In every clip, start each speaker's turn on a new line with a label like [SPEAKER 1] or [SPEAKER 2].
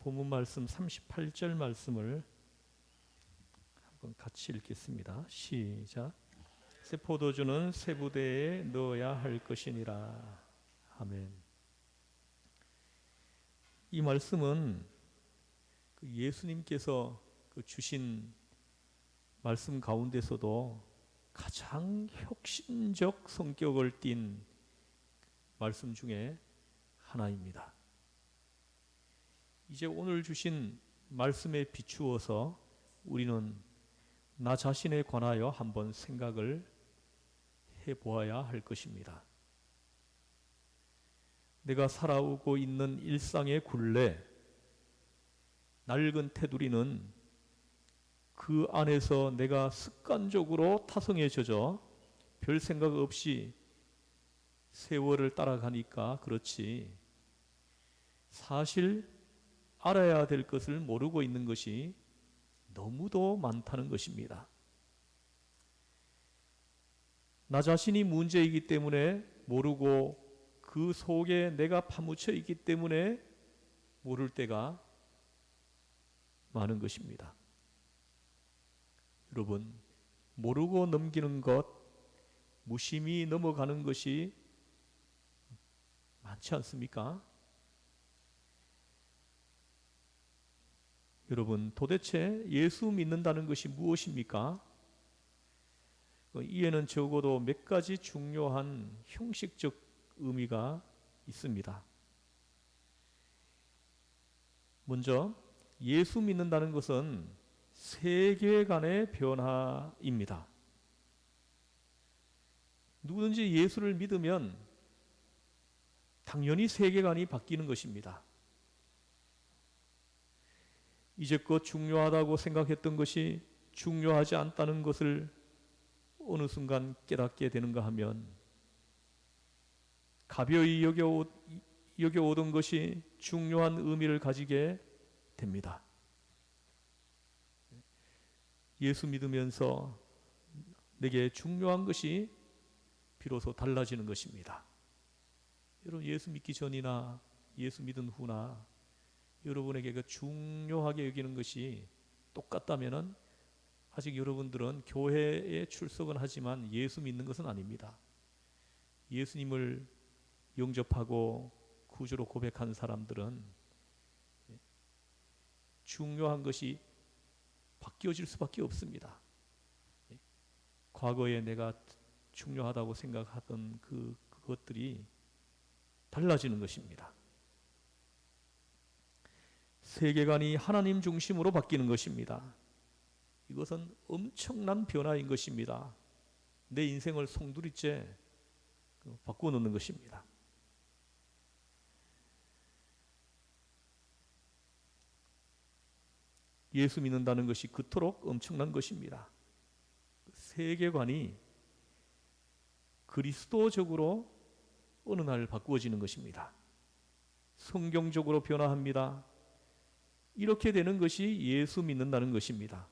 [SPEAKER 1] 본문 말씀 38절 말씀을 한번 같이 읽겠습니다. 시작. 새 포도주는 새 부대에 넣어야 할 것이니라. 아멘. 이 말씀은 예수님께서 주신 말씀 가운데서도 가장 혁신적 성격을 띤 말씀 중에 하나입니다. 이제 오늘 주신 말씀에 비추어서 우리는 나 자신에 관하여 한번 생각을 해보아야 할 것입니다. 내가 살아오고 있는 일상의 굴레, 낡은 테두리는 그 안에서 내가 습관적으로 타성에 젖어 별 생각 없이 세월을 따라가니까 그렇지, 사실 알아야 될 것을 모르고 있는 것이 너무도 많다는 것입니다. 나 자신이 문제이기 때문에 모르고 그 속에 내가 파묻혀 있기 때문에 모를 때가 많은 것입니다. 여러분, 모르고 넘기는 것, 무심히 넘어가는 것이 많지 않습니까? 여러분, 도대체 예수 믿는다는 것이 무엇입니까? 이에는 적어도 몇 가지 중요한 형식적 의미가 있습니다. 먼저, 예수 믿는다는 것은 세계관의 변화입니다. 누구든지 예수를 믿으면 당연히 세계관이 바뀌는 것입니다. 이제껏 중요하다고 생각했던 것이 중요하지 않다는 것을 어느 순간 깨닫게 되는가 하면, 가벼이 여겨오던 것이 중요한 의미를 가지게 됩니다. 예수 믿으면서 내게 중요한 것이 비로소 달라지는 것입니다. 여러분, 예수 믿기 전이나 예수 믿은 후나 여러분에게 그 중요하게 여기는 것이 똑같다면은 아직 여러분들은 교회에 출석은 하지만 예수 믿는 것은 아닙니다. 예수님을 영접하고 구주로 고백한 사람들은 중요한 것이 바뀌어질 수밖에 없습니다. 과거에 내가 중요하다고 생각하던 그것들이 달라지는 것입니다. 세계관이 하나님 중심으로 바뀌는 것입니다. 이것은 엄청난 변화인 것입니다. 내 인생을 송두리째 바꾸어 놓는 것입니다. 예수 믿는다는 것이 그토록 엄청난 것입니다. 세계관이 그리스도적으로 어느 날 바꾸어지는 것입니다. 성경적으로 변화합니다. 이렇게 되는 것이 예수 믿는다는 것입니다.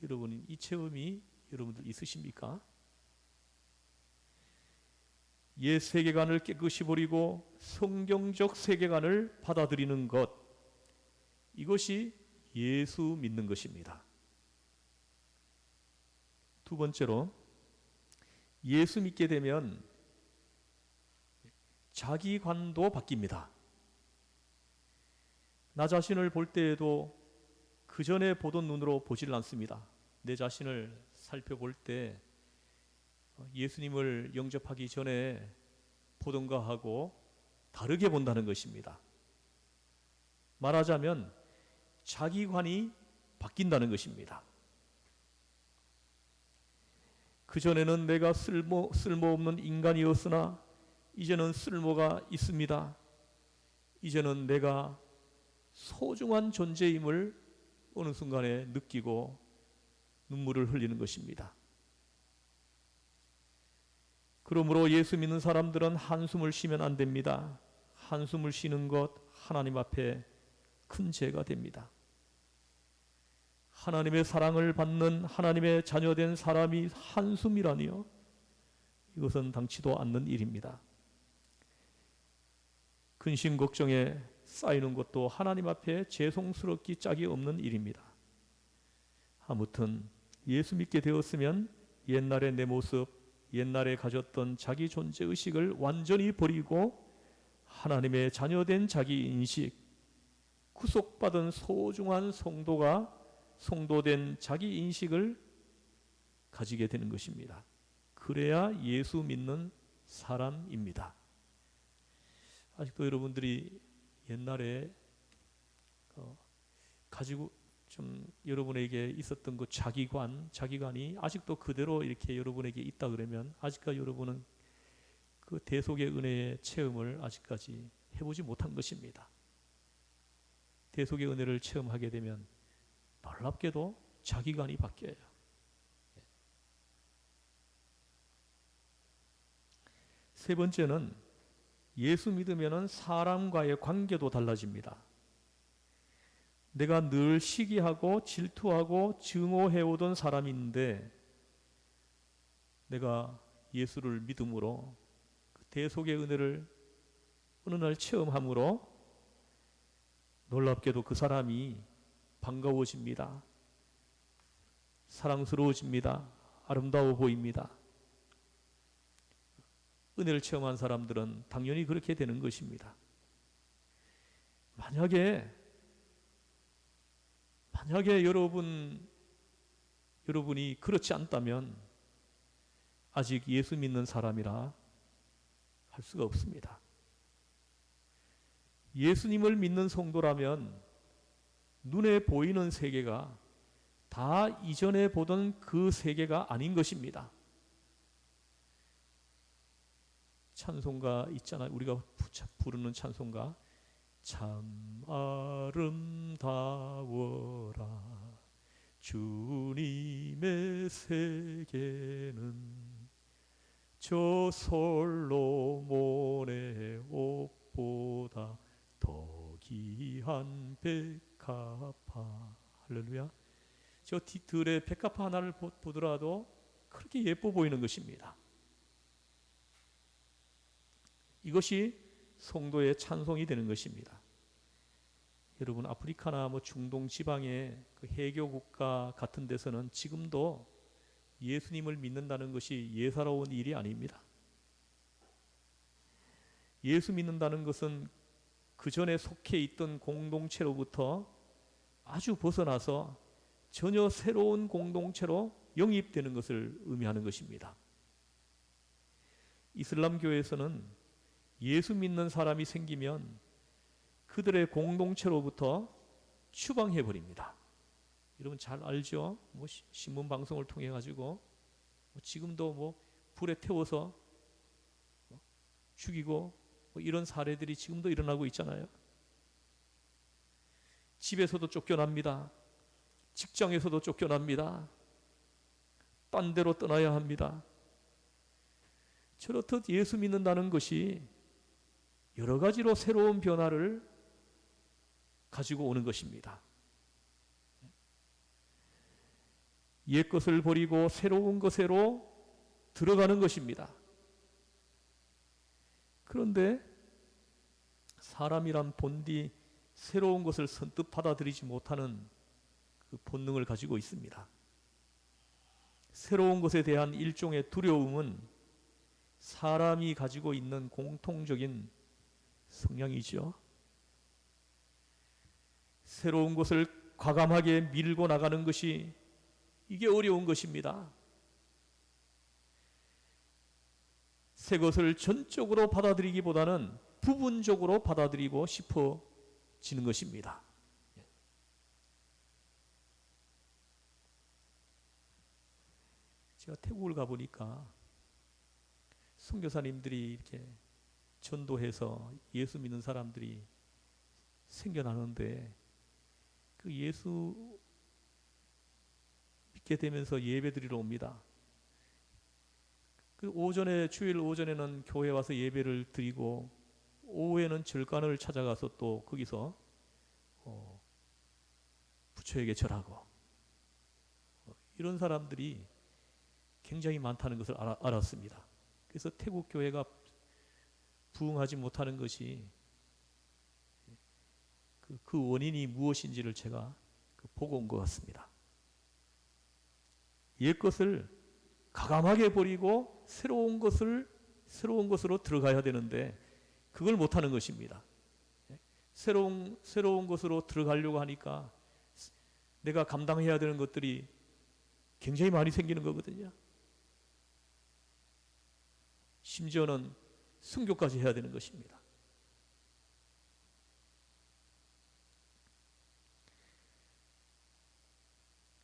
[SPEAKER 1] 여러분, 이 체험이 여러분들 있으십니까? 옛 세계관을 깨끗이 버리고 성경적 세계관을 받아들이는 것, 이것이 예수 믿는 것입니다. 두 번째로, 예수 믿게 되면 자기관도 바뀝니다. 나 자신을 볼 때에도 그 전에 보던 눈으로 보질 않습니다. 내 자신을 살펴볼 때 예수님을 영접하기 전에 보던 것하고 다르게 본다는 것입니다. 말하자면 자기관이 바뀐다는 것입니다. 그전에는 내가 쓸모없는 인간이었으나 이제는 쓸모가 있습니다. 이제는 내가 소중한 존재임을 어느 순간에 느끼고 눈물을 흘리는 것입니다. 그러므로 예수 믿는 사람들은 한숨을 쉬면 안 됩니다. 한숨을 쉬는 것 하나님 앞에 큰 죄가 됩니다. 하나님의 사랑을 받는 하나님의 자녀된 사람이 한숨이라니요, 이것은 당치도 않는 일입니다. 근심 걱정에 쌓이는 것도 하나님 앞에 죄송스럽기 짝이 없는 일입니다. 아무튼 예수 믿게 되었으면 옛날의 내 모습, 옛날에 가졌던 자기 존재 의식을 완전히 버리고 하나님의 자녀된 자기 인식, 구속받은 소중한 성도된 자기 인식을 가지게 되는 것입니다. 그래야 예수 믿는 사람입니다. 아직도 여러분들이 옛날에 가지고 좀 여러분에게 있었던 그 자기관이 아직도 그대로 이렇게 여러분에게 있다 그러면 아직까지 여러분은 그 대속의 은혜의 체험을 아직까지 해보지 못한 것입니다. 대속의 은혜를 체험하게 되면 놀랍게도 자기관이 바뀌어요. 세 번째는 예수 믿으면 사람과의 관계도 달라집니다. 내가 늘 시기하고 질투하고 증오해오던 사람인데 내가 예수를 믿음으로 그 대속의 은혜를 어느 날 체험함으로 놀랍게도 그 사람이 반가워집니다. 사랑스러워집니다. 아름다워 보입니다. 은혜를 체험한 사람들은 당연히 그렇게 되는 것입니다. 만약에 여러분이 그렇지 않다면 아직 예수 믿는 사람이라 할 수가 없습니다. 예수님을 믿는 성도라면 눈에 보이는 세계가 다 이전에 보던 그 세계가 아닌 것입니다. 찬송가 있잖아요. 우리가 부르는 찬송가. 참 아름다워라 주님의 세계는 저 솔로몬의 옷보다 더 귀한 백합화. 할렐루야. 저 들의 백합화 하나를 보더라도 그렇게 예뻐 보이는 것입니다. 이것이 성도의 찬송이 되는 것입니다. 여러분, 아프리카나 중동 지방의 그 해교 국가 같은 데서는 지금도 예수님을 믿는다는 것이 예사로운 일이 아닙니다. 예수 믿는다는 것은 그 전에 속해 있던 공동체로부터 아주 벗어나서 전혀 새로운 공동체로 영입되는 것을 의미하는 것입니다. 이슬람교에서는 예수 믿는 사람이 생기면 그들의 공동체로부터 추방해버립니다. 여러분 잘 알죠? 신문 방송을 통해 가지고 지금도 불에 태워서 죽이고 이런 사례들이 지금도 일어나고 있잖아요. 집에서도 쫓겨납니다. 직장에서도 쫓겨납니다. 딴 데로 떠나야 합니다. 저렇듯 예수 믿는다는 것이 여러 가지로 새로운 변화를 가지고 오는 것입니다. 옛 것을 버리고 새로운 것으로 들어가는 것입니다. 그런데 사람이란 본디 새로운 것을 선뜻 받아들이지 못하는 그 본능을 가지고 있습니다. 새로운 것에 대한 일종의 두려움은 사람이 가지고 있는 공통적인 성향이죠. 새로운 것을 과감하게 밀고 나가는 것이 이게 어려운 것입니다. 새 것을 전적으로 받아들이기보다는 부분적으로 받아들이고 싶어지는 것입니다. 제가 태국을 가보니까 선교사님들이 이렇게 전도해서 예수 믿는 사람들이 생겨나는데 그 예수 믿게 되면서 예배 드리러 옵니다. 그 주일 오전에는 교회 와서 예배를 드리고 오후에는 절간을 찾아가서 또 거기서 부처에게 절하고 이런 사람들이 굉장히 많다는 것을 알았습니다. 그래서 태국 교회가 부흥하지 못하는 것이 그 원인이 무엇인지를 제가 보고 온 것 같습니다. 옛 것을 가감하게 버리고 새로운 것으로 들어가야 되는데 그걸 못하는 것입니다. 새로운 것으로 들어가려고 하니까 내가 감당해야 되는 것들이 굉장히 많이 생기는 거거든요. 심지어는 순교까지 해야 되는 것입니다.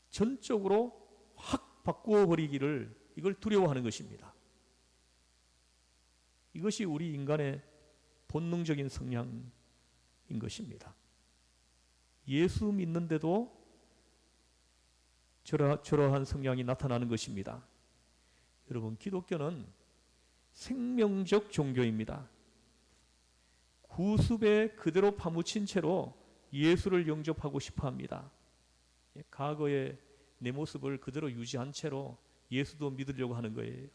[SPEAKER 1] 전적으로 확 바꾸어 버리기를 이걸 두려워하는 것입니다. 이것이 우리 인간의 본능적인 성향인 것입니다. 예수 믿는데도 저러한 성향이 나타나는 것입니다. 여러분, 기독교는 생명적 종교입니다. 구습에 그대로 파묻힌 채로 예수를 영접하고 싶어 합니다. 과거의 내 모습을 그대로 유지한 채로 예수도 믿으려고 하는 거예요.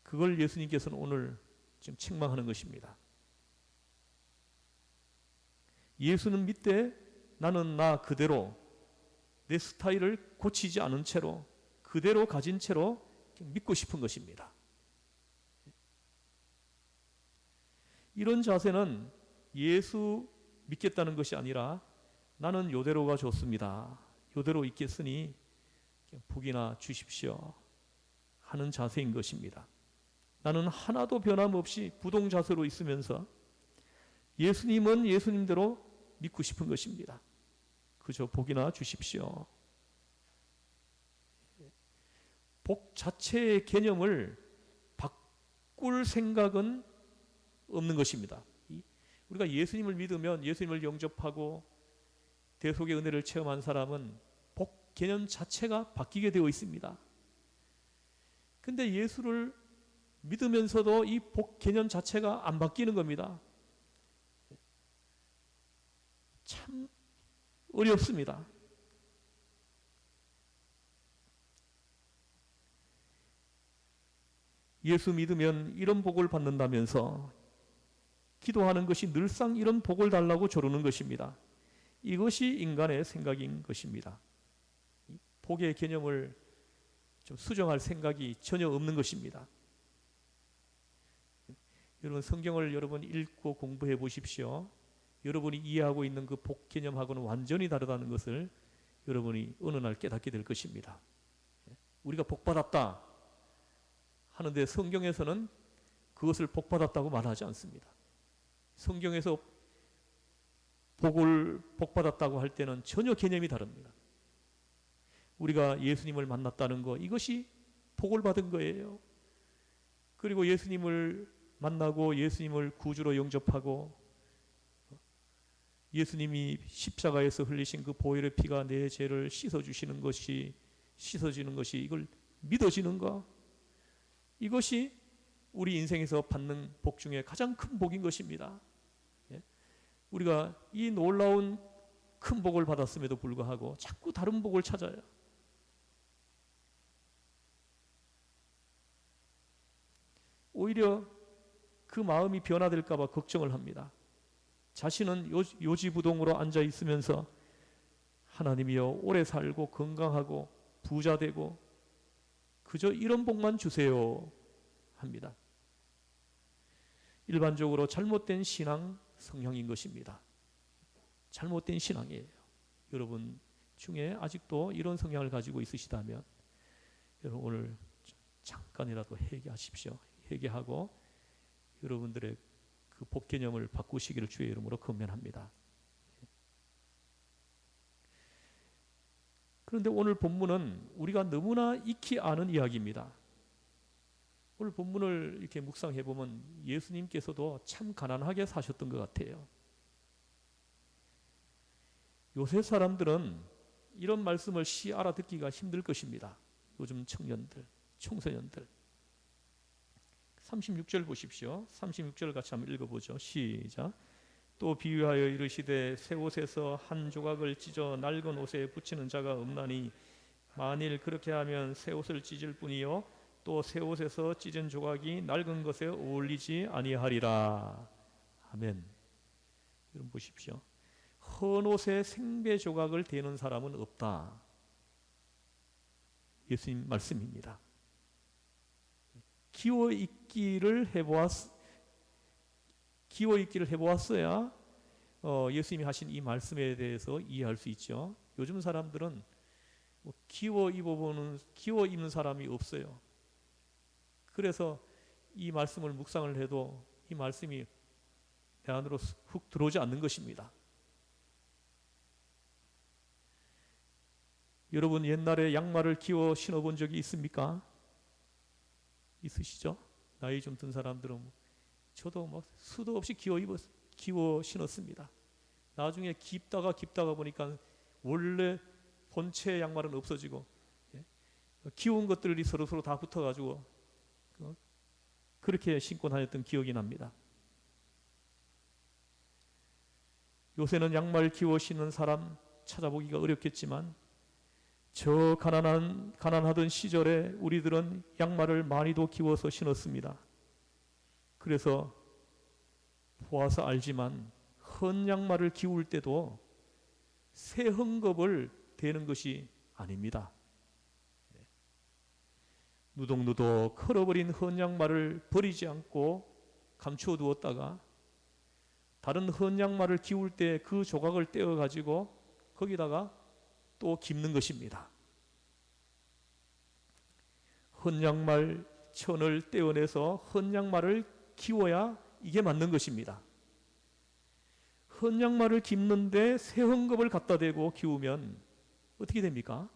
[SPEAKER 1] 그걸 예수님께서는 오늘 지금 책망하는 것입니다. 예수는 믿되 나는 나 그대로 내 스타일을 고치지 않은 채로 그대로 가진 채로 믿고 싶은 것입니다. 이런 자세는 예수 믿겠다는 것이 아니라 나는 요대로가 좋습니다. 요대로 있겠으니 복이나 주십시오 하는 자세인 것입니다. 나는 하나도 변함없이 부동자세로 있으면서 예수님은 예수님대로 믿고 싶은 것입니다. 그저 복이나 주십시오. 복 자체의 개념을 바꿀 생각은 없는 것입니다. 우리가 예수님을 믿으면 예수님을 영접하고 대속의 은혜를 체험한 사람은 복 개념 자체가 바뀌게 되어 있습니다. 근데 예수를 믿으면서도 이 복 개념 자체가 안 바뀌는 겁니다. 참 어렵습니다. 예수 믿으면 이런 복을 받는다면서 기도하는 것이 늘상 이런 복을 달라고 조르는 것입니다. 이것이 인간의 생각인 것입니다. 복의 개념을 좀 수정할 생각이 전혀 없는 것입니다. 여러분, 성경을 여러분 읽고 공부해 보십시오. 여러분이 이해하고 있는 그 복 개념하고는 완전히 다르다는 것을 여러분이 어느 날 깨닫게 될 것입니다. 우리가 복 받았다 하는데 성경에서는 그것을 복 받았다고 말하지 않습니다. 성경에서 복 받았다고 할 때는 전혀 개념이 다릅니다. 우리가 예수님을 만났다는 것, 이것이 복을 받은 거예요. 그리고 예수님을 만나고 예수님을 구주로 영접하고 예수님이 십자가에서 흘리신 그 보혈의 피가 내 죄를 씻어주시는 것이, 씻어지는 것이 이걸 믿어지는 것, 이것이 우리 인생에서 받는 복 중에 가장 큰 복인 것입니다. 우리가 이 놀라운 큰 복을 받았음에도 불구하고 자꾸 다른 복을 찾아요. 오히려 그 마음이 변화될까 봐 걱정을 합니다. 자신은 요지부동으로 앉아 있으면서 하나님이여 오래 살고 건강하고 부자 되고 그저 이런 복만 주세요 합니다. 일반적으로 잘못된 신앙 성향인 것입니다. 잘못된 신앙이에요. 여러분 중에 아직도 이런 성향을 가지고 있으시다면 여러분 오늘 잠깐이라도 회개하십시오. 회개하고 여러분들의 그 복 개념을 바꾸시기를 주의 이름으로 권면합니다. 그런데 오늘 본문은 우리가 너무나 익히 아는 이야기입니다. 오늘 본문을 이렇게 묵상해 보면 예수님께서도 참 가난하게 사셨던 것 같아요. 요새 사람들은 이런 말씀을 알아듣기가 힘들 것입니다. 요즘 청년들, 청소년들. 36절 보십시오. 36절 같이 한번 읽어보죠. 시작. 또 비유하여 이르시되 새 옷에서 한 조각을 찢어 낡은 옷에 붙이는 자가 없나니 만일 그렇게 하면 새 옷을 찢을 뿐이요 또 새 옷에서 찢은 조각이 낡은 것에 어울리지 아니하리라. 아멘. 여러분 보십시오. 헌옷에 생배 조각을 대는 사람은 없다. 예수님 말씀입니다. 기워 입기를 해보았어야 예수님이 하신 이 말씀에 대해서 이해할 수 있죠. 요즘 사람들은 기워 입는 사람이 없어요. 그래서 이 말씀을 묵상을 해도 이 말씀이 내 안으로 훅 들어오지 않는 것입니다. 여러분 옛날에 양말을 기워 신어본 적이 있습니까? 있으시죠? 나이 좀 든 사람들은 저도 수도 없이 기워 신었습니다. 나중에 깊다가 보니까 원래 본체 양말은 없어지고 기운 것들이 서로 다 붙어가지고 그렇게 신고 다녔던 기억이 납니다. 요새는 양말 기워 신는 사람 찾아보기가 어렵겠지만 저 가난하던 시절에 우리들은 양말을 많이도 기워서 신었습니다. 그래서 보아서 알지만 헌 양말을 기울 때도 새 헝겊을 대는 것이 아닙니다. 누독누독 헐어버린 헌 양말을 버리지 않고 감추어 두었다가 다른 헌 양말을 기울 때 그 조각을 떼어 가지고 거기다가 또 깁는 것입니다. 헌 양말 천을 떼어내서 헌 양말을 기워야 이게 맞는 것입니다. 헌 양말을 깁는데 새 헝겊을 갖다 대고 기우면 어떻게 됩니까?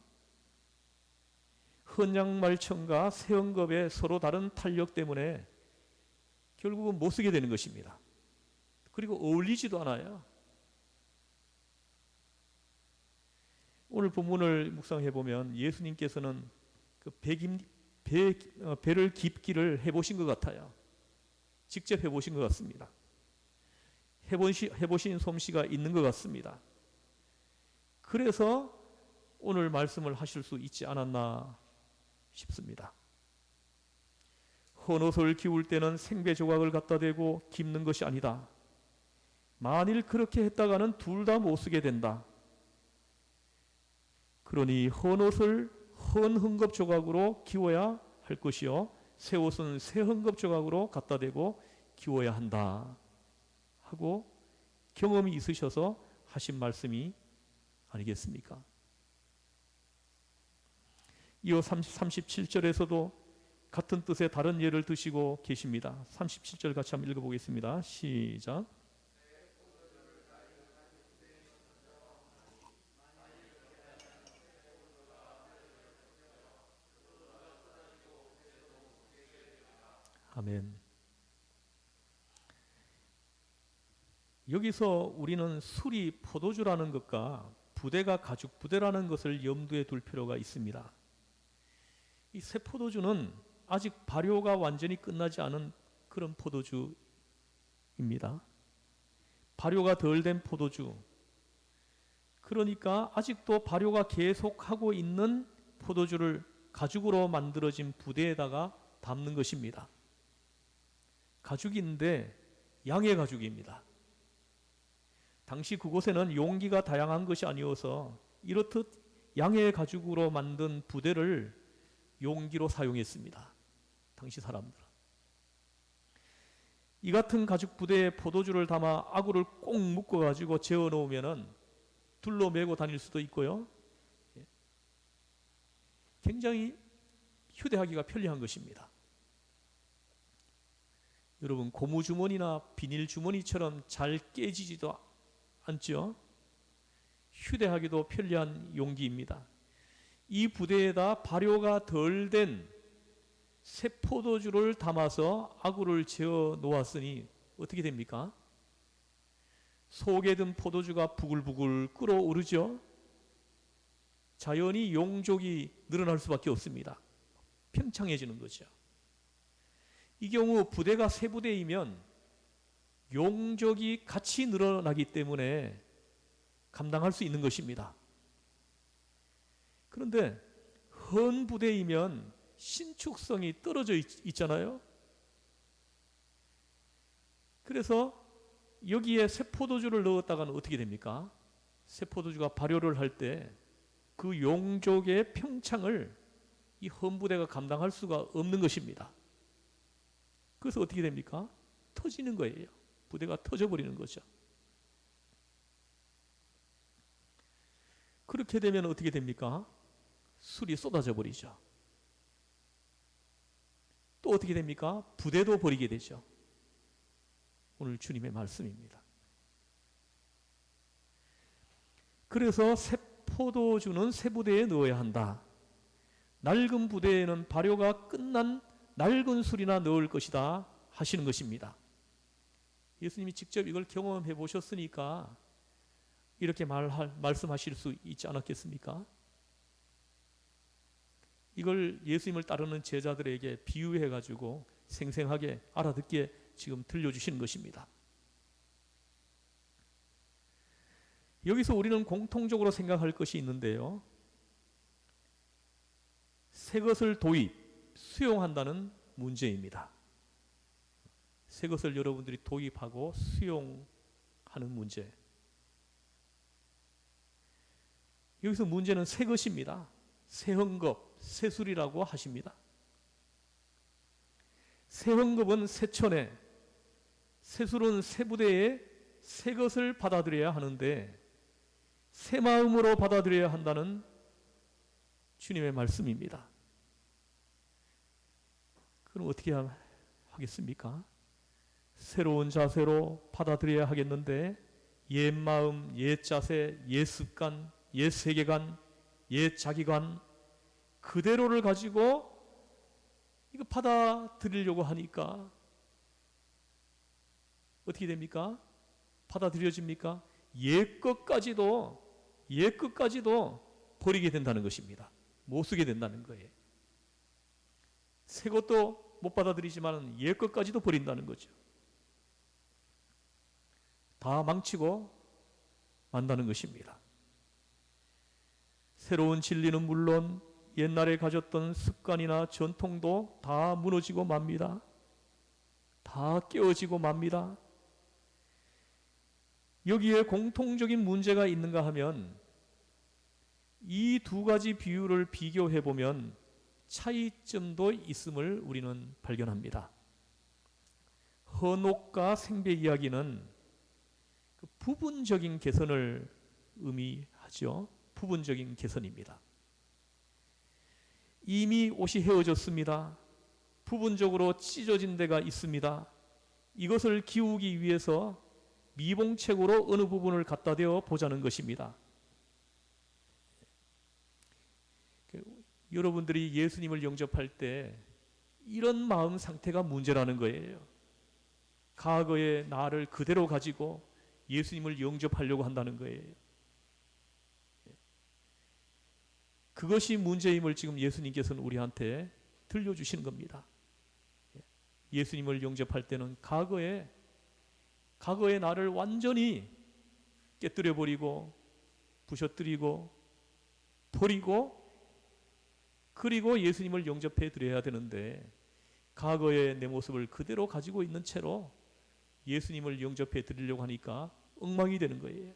[SPEAKER 1] 헌 양말천과 새 헝겊의 서로 다른 탄력 때문에 결국은 못 쓰게 되는 것입니다. 그리고 어울리지도 않아요. 오늘 본문을 묵상해 보면 예수님께서는 그 배를 깁기를 해보신 것 같아요. 직접 해보신 것 같습니다. 해보신 솜씨가 있는 것 같습니다. 그래서 오늘 말씀을 하실 수 있지 않았나 싶습니다. 헌옷을 기울 때는 생배 조각을 갖다 대고 깁는 것이 아니다. 만일 그렇게 했다가는 둘 다 못 쓰게 된다. 그러니 헌옷을 헌 헝겊 조각으로 기워야 할 것이요 새 옷은 새 헝겊 조각으로 갖다 대고 기워야 한다 하고 경험이 있으셔서 하신 말씀이 아니겠습니까? 이어 37절에서도 같은 뜻의 다른 예를 드시고 계십니다. 37절 같이 한번 읽어보겠습니다. 시작. 아멘. 여기서 우리는 술이 포도주라는 것과 부대가 가죽 부대라는 것을 염두에 둘 필요가 있습니다. 이 새 포도주는 아직 발효가 완전히 끝나지 않은 그런 포도주입니다. 발효가 덜 된 포도주. 그러니까 아직도 발효가 계속하고 있는 포도주를 가죽으로 만들어진 부대에다가 담는 것입니다. 가죽인데 양의 가죽입니다. 당시 그곳에는 용기가 다양한 것이 아니어서 이렇듯 양의 가죽으로 만든 부대를 용기로 사용했습니다. 당시 사람들은. 이 같은 가죽 부대에 포도주를 담아 아구를 꼭 묶어가지고 재워 놓으면은 둘러매고 다닐 수도 있고요. 굉장히 휴대하기가 편리한 것입니다. 여러분 고무주머니나 비닐주머니처럼 잘 깨지지도 않죠. 휴대하기도 편리한 용기입니다. 이 부대에다 발효가 덜 된 새 포도주를 담아서 아구를 재어 놓았으니 어떻게 됩니까? 속에 든 포도주가 부글부글 끓어오르죠. 자연히 용족이 늘어날 수밖에 없습니다. 평창해지는 거죠. 이 경우 부대가 세 부대이면 용족이 같이 늘어나기 때문에 감당할 수 있는 것입니다. 그런데 헌 부대이면 신축성이 떨어져 있잖아요. 그래서 여기에 새 포도주를 넣었다가는 어떻게 됩니까? 새 포도주가 발효를 할 때 그 용족의 평창을 이 헌부대가 감당할 수가 없는 것입니다. 그래서 어떻게 됩니까? 터지는 거예요. 부대가 터져버리는 거죠. 그렇게 되면 어떻게 됩니까? 술이 쏟아져 버리죠. 또 어떻게 됩니까? 부대도 버리게 되죠. 오늘 주님의 말씀입니다. 그래서 새 포도주는 새 부대에 넣어야 한다. 낡은 부대에는 발효가 끝난 낡은 술이나 넣을 것이다 하시는 것입니다. 예수님이 직접 이걸 경험해 보셨으니까 이렇게 말씀하실 수 있지 않았겠습니까? 이걸 예수님을 따르는 제자들에게 비유해 가지고 생생하게 알아듣게 지금 들려주시는 것입니다. 여기서 우리는 공통적으로 생각할 것이 있는데요. 새 것을 도입, 수용한다는 문제입니다. 새 것을 여러분들이 도입하고 수용하는 문제. 여기서 문제는 새 것입니다. 새 헝겊, 새 술이라고 하십니다. 새 헝겊은 새 천에, 새 술은 새 부대에 새 것을 받아들여야 하는데 새 마음으로 받아들여야 한다는 주님의 말씀입니다. 그럼 어떻게 하겠습니까? 새로운 자세로 받아들여야 하겠는데 옛 마음, 옛 자세, 옛 습관, 옛 세계관, 옛 자기관 그대로를 가지고 이거 받아들이려고 하니까 어떻게 됩니까? 받아들여집니까? 옛 것까지도 버리게 된다는 것입니다. 못 쓰게 된다는 거예요. 새 것도 못 받아들이지만 옛 것까지도 버린다는 거죠. 다 망치고 만다는 것입니다. 새로운 진리는 물론 옛날에 가졌던 습관이나 전통도 다 무너지고 맙니다. 다 깨어지고 맙니다. 여기에 공통적인 문제가 있는가 하면 이 두 가지 비유를 비교해 보면 차이점도 있음을 우리는 발견합니다. 헌옥과 생배 이야기는 그 부분적인 개선을 의미하죠. 부분적인 개선입니다. 이미 옷이 헤어졌습니다. 부분적으로 찢어진 데가 있습니다. 이것을 기우기 위해서 미봉책으로 어느 부분을 갖다 대어 보자는 것입니다. 여러분들이 예수님을 영접할 때 이런 마음 상태가 문제라는 거예요. 과거의 나를 그대로 가지고 예수님을 영접하려고 한다는 거예요. 그것이 문제임을 지금 예수님께서는 우리한테 들려주시는 겁니다. 예수님을 영접할 때는 과거의 나를 완전히 깨뜨려버리고 부셔뜨리고 버리고 그리고 예수님을 영접해 드려야 되는데 과거의 내 모습을 그대로 가지고 있는 채로 예수님을 영접해 드리려고 하니까 엉망이 되는 거예요.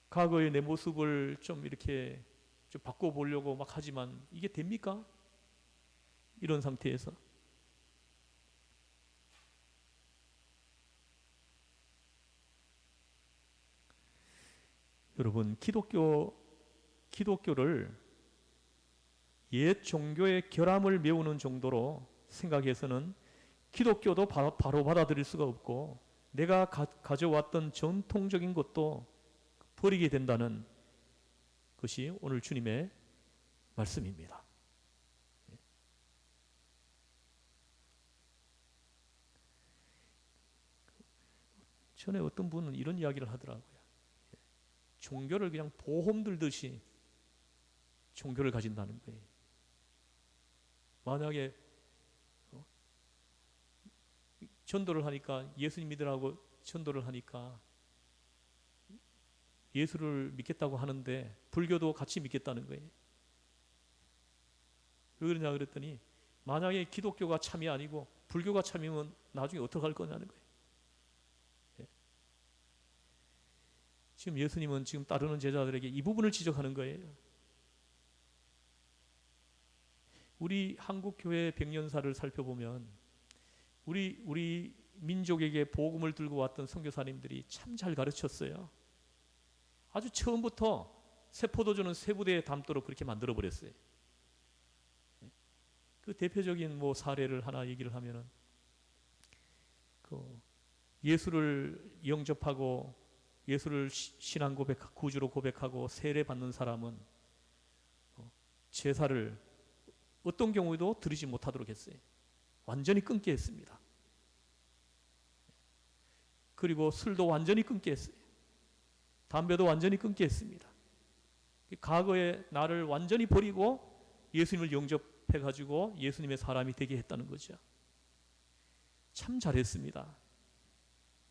[SPEAKER 1] 과거의 내 모습을 좀 이렇게 좀 바꿔보려고 막 하지만 이게 됩니까? 이런 상태에서 여러분 기독교를 옛 종교의 결함을 메우는 정도로 생각해서는 기독교도 바로 받아들일 수가 없고 내가 가져왔던 전통적인 것도 버리게 된다는 것이 오늘 주님의 말씀입니다. 전에 어떤 분은 이런 이야기를 하더라고요. 종교를 그냥 보험 들듯이 종교를 가진다는 거예요. 만약에 전도를 하니까 예수님 믿으라고 전도를 하니까 예수를 믿겠다고 하는데 불교도 같이 믿겠다는 거예요. 왜 그러냐 그랬더니 만약에 기독교가 참이 아니고 불교가 참이면 나중에 어떡할 거냐는 거예요. 예. 지금 예수님은 지금 따르는 제자들에게 이 부분을 지적하는 거예요. 우리 한국 교회 백년사를 살펴보면 우리 민족에게 복음을 들고 왔던 선교사님들이 참 잘 가르쳤어요. 아주 처음부터 새 포도주는 새 부대에 담도록 그렇게 만들어 버렸어요. 그 대표적인 사례를 하나 얘기를 하면은 예수를 영접하고 예수를 신앙 고백, 구주로 고백하고 세례 받는 사람은 제사를 어떤 경우에도 드리지 못하도록 했어요. 완전히 끊게 했습니다. 그리고 술도 완전히 끊게 했어요. 담배도 완전히 끊게 했습니다. 과거의 나를 완전히 버리고 예수님을 영접해가지고 예수님의 사람이 되게 했다는 거죠. 참 잘했습니다.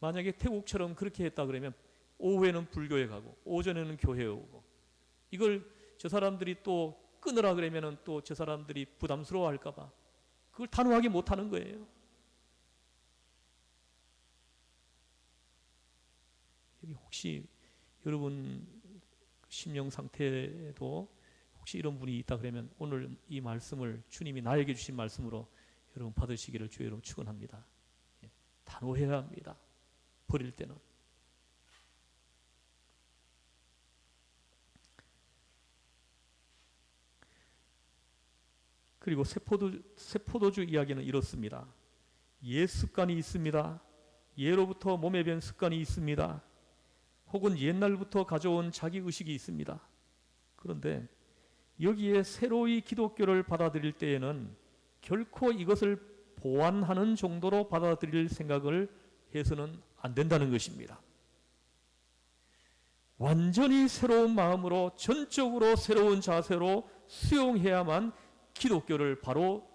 [SPEAKER 1] 만약에 태국처럼 그렇게 했다 그러면 오후에는 불교에 가고 오전에는 교회에 오고, 이걸 저 사람들이 또 끊으라 그러면 또 저 사람들이 부담스러워 할까봐 그걸 단호하게 못하는 거예요. 여기 혹시 여러분 심령 상태에도 혹시 이런 분이 있다 그러면 오늘 이 말씀을 주님이 나에게 주신 말씀으로 여러분 받으시기를 주의 이름으로 축원합니다. 단호해야 합니다. 버릴 때는. 그리고 세포도주 이야기는 이렇습니다. 옛 습관이 있습니다. 예로부터 몸에 밴 습관이 있습니다. 혹은 옛날부터 가져온 자기의식이 있습니다. 그런데 여기에 새로이 기독교를 받아들일 때에는 결코 이것을 보완하는 정도로 받아들일 생각을 해서는 안 된다는 것입니다. 완전히 새로운 마음으로 전적으로 새로운 자세로 수용해야만 기독교를 바로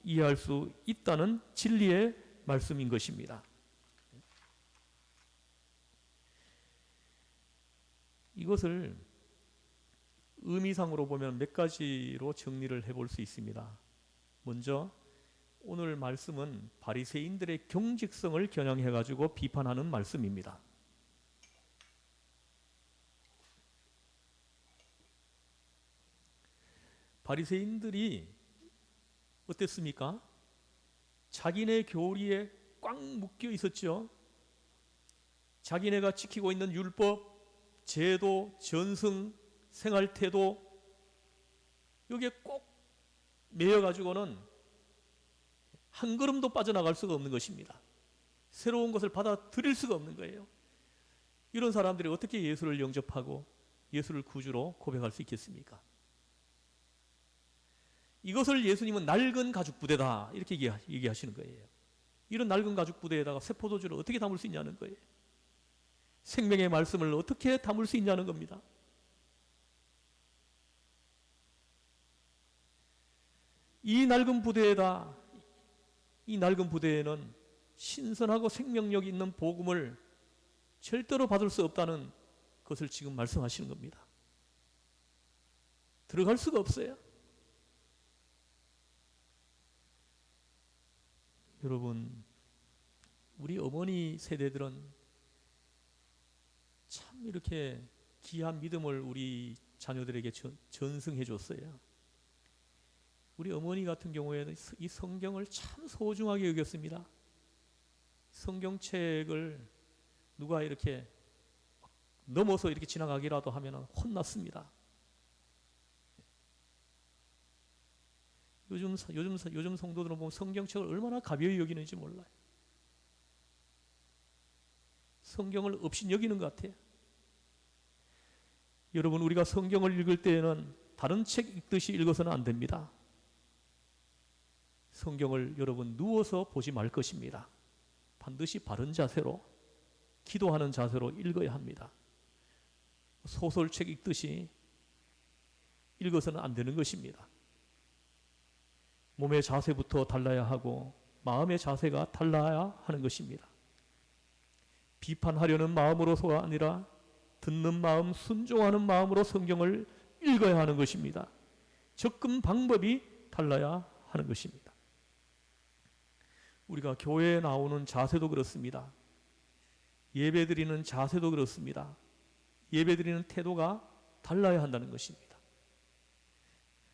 [SPEAKER 1] 이해할 수 있다는 진리의 말씀인 것입니다. 이것을 의미상으로 보면 몇 가지로 정리를 해볼 수 있습니다. 먼저 오늘 말씀은 바리새인들의 경직성을 겨냥해가지고 비판하는 말씀입니다. 바리새인들이 어땠습니까? 자기네 교리에 꽉 묶여 있었죠. 자기네가 지키고 있는 율법, 제도, 전승, 생활태도, 여기에 꼭 매여가지고는 한 걸음도 빠져나갈 수가 없는 것입니다. 새로운 것을 받아들일 수가 없는 거예요. 이런 사람들이 어떻게 예수를 영접하고 예수를 구주로 고백할 수 있겠습니까? 이것을 예수님은 낡은 가죽 부대다 이렇게 얘기하시는 거예요. 이런 낡은 가죽 부대에다가 새 포도주를 어떻게 담을 수 있냐는 거예요. 생명의 말씀을 어떻게 담을 수 있냐는 겁니다. 이 낡은 부대에는 신선하고 생명력 있는 복음을 절대로 받을 수 없다는 것을 지금 말씀하시는 겁니다. 들어갈 수가 없어요. 여러분, 우리 어머니 세대들은 참 이렇게 귀한 믿음을 우리 자녀들에게 전승해 줬어요. 우리 어머니 같은 경우에는 이 성경을 참 소중하게 여겼습니다. 성경책을 누가 이렇게 넘어서 이렇게 지나가기라도 하면 혼났습니다. 요즘 성도들은 보면 성경책을 얼마나 가벼이 여기는지 몰라요. 성경을 없인 여기는 것 같아요. 여러분, 우리가 성경을 읽을 때에는 다른 책 읽듯이 읽어서는 안 됩니다. 성경을 여러분 누워서 보지 말 것입니다. 반드시 바른 자세로, 기도하는 자세로 읽어야 합니다. 소설책 읽듯이 읽어서는 안 되는 것입니다. 몸의 자세부터 달라야 하고 마음의 자세가 달라야 하는 것입니다. 비판하려는 마음으로서가 아니라 듣는 마음, 순종하는 마음으로 성경을 읽어야 하는 것입니다. 접근 방법이 달라야 하는 것입니다. 우리가 교회에 나오는 자세도 그렇습니다. 예배드리는 자세도 그렇습니다. 예배드리는 태도가 달라야 한다는 것입니다.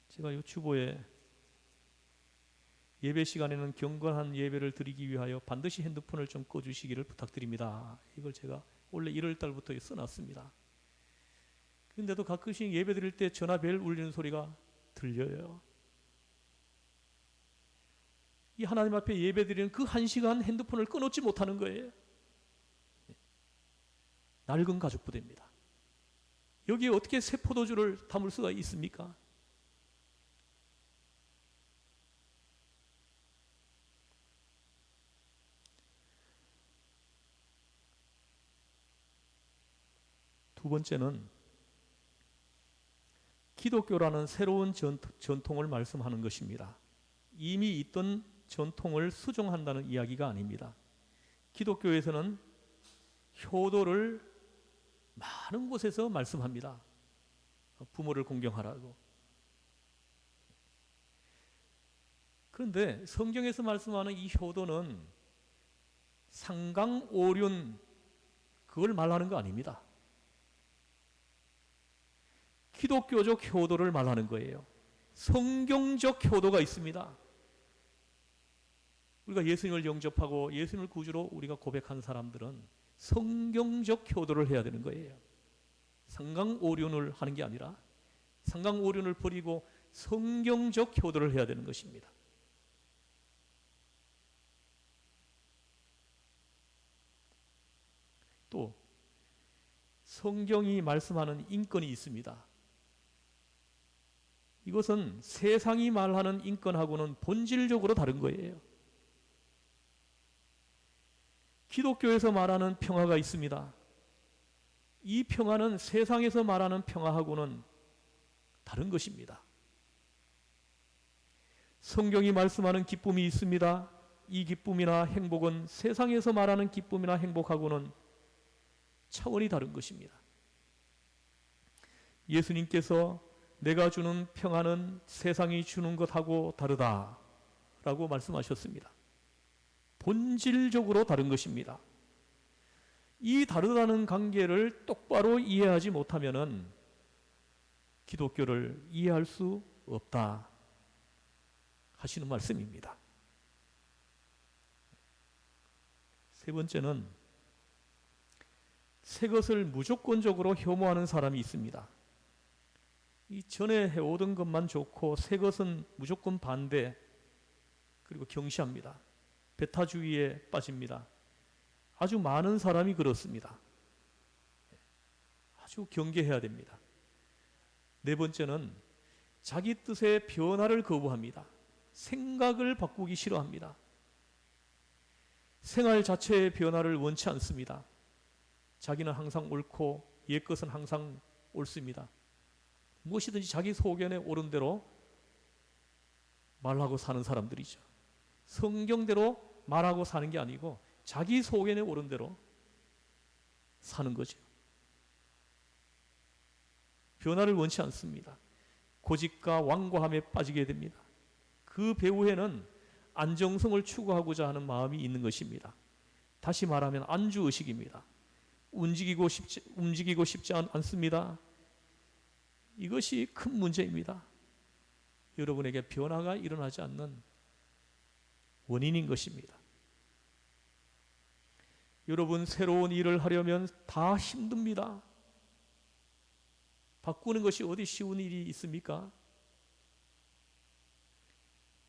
[SPEAKER 1] 제가 유튜브에 예배 시간에는 경건한 예배를 드리기 위하여 반드시 핸드폰을 좀 꺼주시기를 부탁드립니다. 이걸 제가 원래 1월 달부터 써놨습니다. 그런데도 가끔씩 예배 드릴 때 전화벨 울리는 소리가 들려요. 이 하나님 앞에 예배 드리는 그 1시간 핸드폰을 끊었지 못하는 거예요. 낡은 가죽 부대입니다. 여기에 어떻게 새 포도주를 담을 수가 있습니까? 두 번째는 기독교라는 새로운 전통을 말씀하는 것입니다. 이미 있던 전통을 수정한다는 이야기가 아닙니다. 기독교에서는 효도를 많은 곳에서 말씀합니다. 부모를 공경하라고. 그런데 성경에서 말씀하는 이 효도는 상강오륜 그걸 말하는 거 아닙니다. 기독교적 효도를 말하는 거예요. 성경적 효도가 있습니다. 우리가 예수님을 영접하고 예수님을 구주로 우리가 고백한 사람들은 성경적 효도를 해야 되는 거예요. 상강오륜을 하는 게 아니라 상강오륜을 버리고 성경적 효도를 해야 되는 것입니다. 또 성경이 말씀하는 인권이 있습니다. 이것은 세상이 말하는 인권하고는 본질적으로 다른 거예요. 기독교에서 말하는 평화가 있습니다. 이 평화는 세상에서 말하는 평화하고는 다른 것입니다. 성경이 말씀하는 기쁨이 있습니다. 이 기쁨이나 행복은 세상에서 말하는 기쁨이나 행복하고는 차원이 다른 것입니다. 예수님께서 내가 주는 평안은 세상이 주는 것하고 다르다라고 말씀하셨습니다. 본질적으로 다른 것입니다. 이 다르다는 관계를 똑바로 이해하지 못하면은 기독교를 이해할 수 없다 하시는 말씀입니다. 세 번째는 새 것을 무조건적으로 혐오하는 사람이 있습니다. 이 전에 해오던 것만 좋고 새 것은 무조건 반대, 그리고 경시합니다. 배타주의에 빠집니다. 아주 많은 사람이 그렇습니다. 아주 경계해야 됩니다. 네 번째는 자기 뜻의 변화를 거부합니다. 생각을 바꾸기 싫어합니다. 생활 자체의 변화를 원치 않습니다. 자기는 항상 옳고 옛 것은 항상 옳습니다. 무엇이든지 자기 소견에 옳은 대로 말하고 사는 사람들이죠. 성경대로 말하고 사는 게 아니고 자기 소견에 옳은 대로 사는 거죠. 변화를 원치 않습니다. 고집과 완고함에 빠지게 됩니다. 그 배후에는 안정성을 추구하고자 하는 마음이 있는 것입니다. 다시 말하면 안주의식입니다. 움직이고 싶지 않습니다. 이것이 큰 문제입니다. 여러분에게 변화가 일어나지 않는 원인인 것입니다. 여러분, 새로운 일을 하려면 다 힘듭니다. 바꾸는 것이 어디 쉬운 일이 있습니까?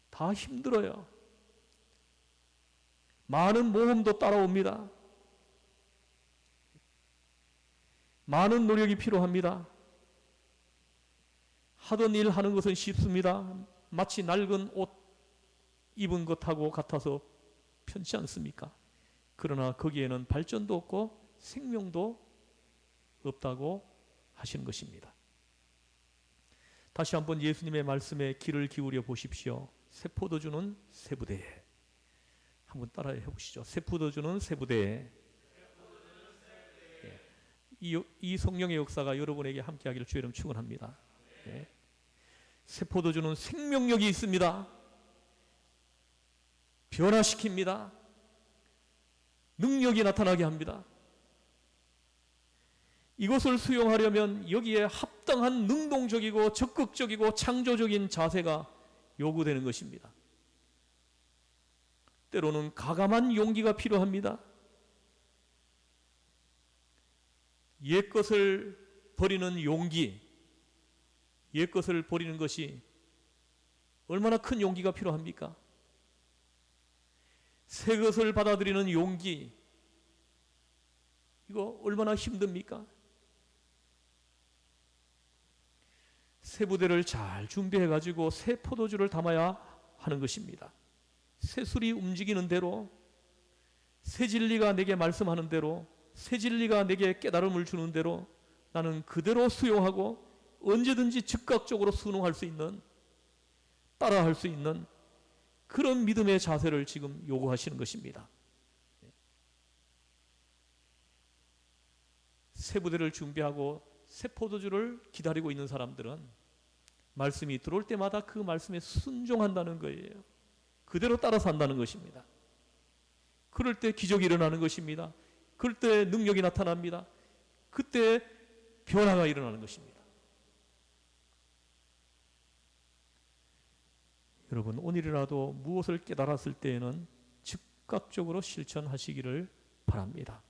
[SPEAKER 1] 다 힘들어요. 많은 모험도 따라옵니다. 많은 노력이 필요합니다. 하던 일 하는 것은 쉽습니다. 마치 낡은 옷 입은 것하고 같아서 편치 않습니까? 그러나 거기에는 발전도 없고 생명도 없다고 하시는 것입니다. 다시 한번 예수님의 말씀에 귀를 기울여 보십시오. 새 포도주는 새 부대에. 한번 따라해 보시죠. 새 포도주는 새 부대에. 이 성령의 역사가 여러분에게 함께하기를 주의 이름 축원합니다. 네. 새 포도주는 생명력이 있습니다. 변화시킵니다. 능력이 나타나게 합니다. 이것을 수용하려면 여기에 합당한 능동적이고 적극적이고 창조적인 자세가 요구되는 것입니다. 때로는 가감한 용기가 필요합니다. 옛것을 버리는 용기, 옛것을 버리는 것이 얼마나 큰 용기가 필요합니까? 새 것을 받아들이는 용기, 이거 얼마나 힘듭니까? 새 부대를 잘 준비해가지고 새 포도주를 담아야 하는 것입니다. 새 술이 움직이는 대로, 새 진리가 내게 말씀하는 대로, 새 진리가 내게 깨달음을 주는 대로 나는 그대로 수용하고 언제든지 즉각적으로 순응할 수 있는, 따라할 수 있는 그런 믿음의 자세를 지금 요구하시는 것입니다. 새 부대를 준비하고 새 포도주를 기다리고 있는 사람들은 말씀이 들어올 때마다 그 말씀에 순종한다는 거예요. 그대로 따라 산다는 것입니다. 그럴 때 기적이 일어나는 것입니다. 그럴 때 능력이 나타납니다. 그때 변화가 일어나는 것입니다. 여러분, 오늘이라도 무엇을 깨달았을 때에는 즉각적으로 실천하시기를 바랍니다.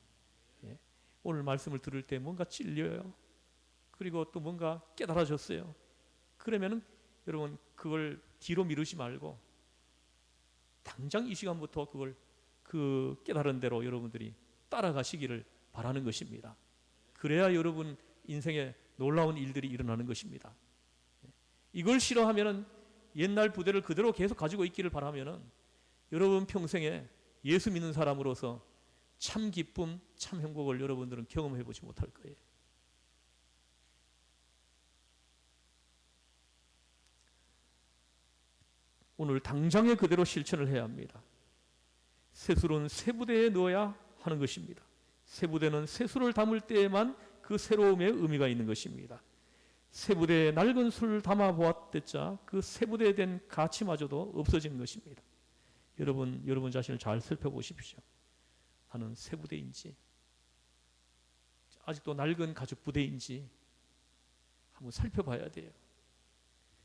[SPEAKER 1] 오늘 말씀을 들을 때 뭔가 찔려요. 그리고 또 뭔가 깨달아졌어요. 그러면은 여러분 그걸 뒤로 미루지 말고 당장 이 시간부터 그걸 그 깨달은 대로 여러분들이 따라가시기를 바라는 것입니다. 그래야 여러분 인생에 놀라운 일들이 일어나는 것입니다. 이걸 싫어하면은 옛날 부대를 그대로 계속 가지고 있기를 바라면은 여러분 평생에 예수 믿는 사람으로서 참 기쁨, 참 행복을 여러분들은 경험해 보지 못할 거예요. 오늘 당장에 그대로 실천을 해야 합니다. 새술은 새 부대에 넣어야 하는 것입니다. 새 부대는 새술을 담을 때에만 그 새로움의 의미가 있는 것입니다. 새 부대에 낡은 술을 담아 보았댔자 그 새 부대에 된 가치마저도 없어지는 것입니다. 여러분 자신을 잘 살펴보십시오. 나는 새 부대인지 아직도 낡은 가죽 부대인지 한번 살펴봐야 돼요.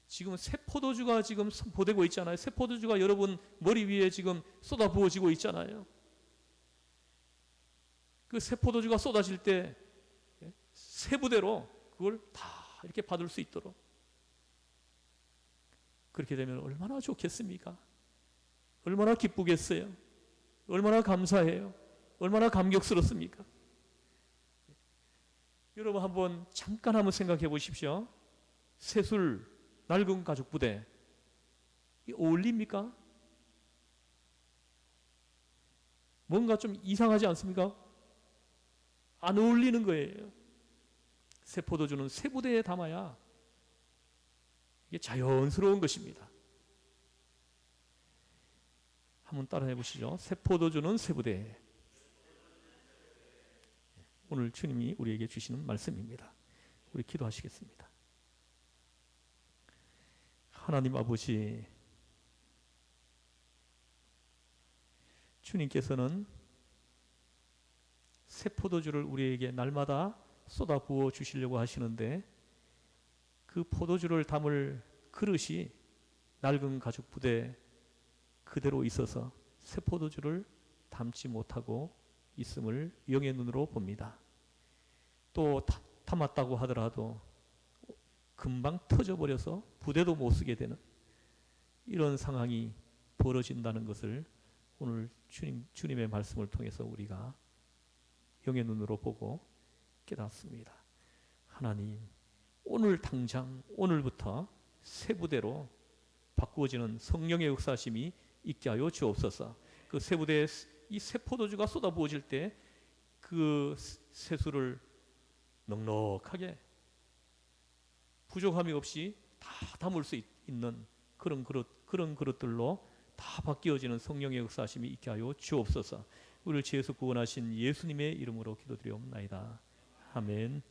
[SPEAKER 1] 지금 새 포도주가 지금 선포되고 있잖아요. 새 포도주가 여러분 머리 위에 지금 쏟아 부어지고 있잖아요. 그 새 포도주가 쏟아질 때 새 부대로 그걸 다 이렇게 받을 수 있도록 그렇게 되면 얼마나 좋겠습니까? 얼마나 기쁘겠어요? 얼마나 감사해요? 얼마나 감격스럽습니까? 여러분 잠깐 한번 생각해 보십시오. 새술, 낡은 가죽 부대, 어울립니까? 뭔가 좀 이상하지 않습니까? 안 어울리는 거예요. 새 포도주는 새 부대에 담아야 이게 자연스러운 것입니다. 한번 따라해 보시죠. 새 포도주는 새 부대에. 오늘 주님이 우리에게 주시는 말씀입니다. 우리 기도하시겠습니다. 하나님 아버지, 주님께서는 새 포도주를 우리에게 날마다 쏟아 부어 주시려고 하시는데 그 포도주를 담을 그릇이 낡은 가죽 부대 그대로 있어서 새 포도주를 담지 못하고 있음을 영의 눈으로 봅니다. 또 담았다고 하더라도 금방 터져버려서 부대도 못 쓰게 되는 이런 상황이 벌어진다는 것을 오늘 주님의 말씀을 통해서 우리가 영의 눈으로 보고 깨닫습니다. 하나님, 오늘 당장 오늘부터 새 부대로 바꾸어지는 성령의 역사심이 있게 하여 주옵소서. 그 새 부대에 이 새 포도주가 쏟아부어질 때 그 새술을 넉넉하게 부족함이 없이 다 담을 수 있는 그런 그릇들로 다 바뀌어지는 성령의 역사심이 있게 하여 주옵소서. 우리를 죄에서 구원하신 예수님의 이름으로 기도드리옵나이다. 아멘.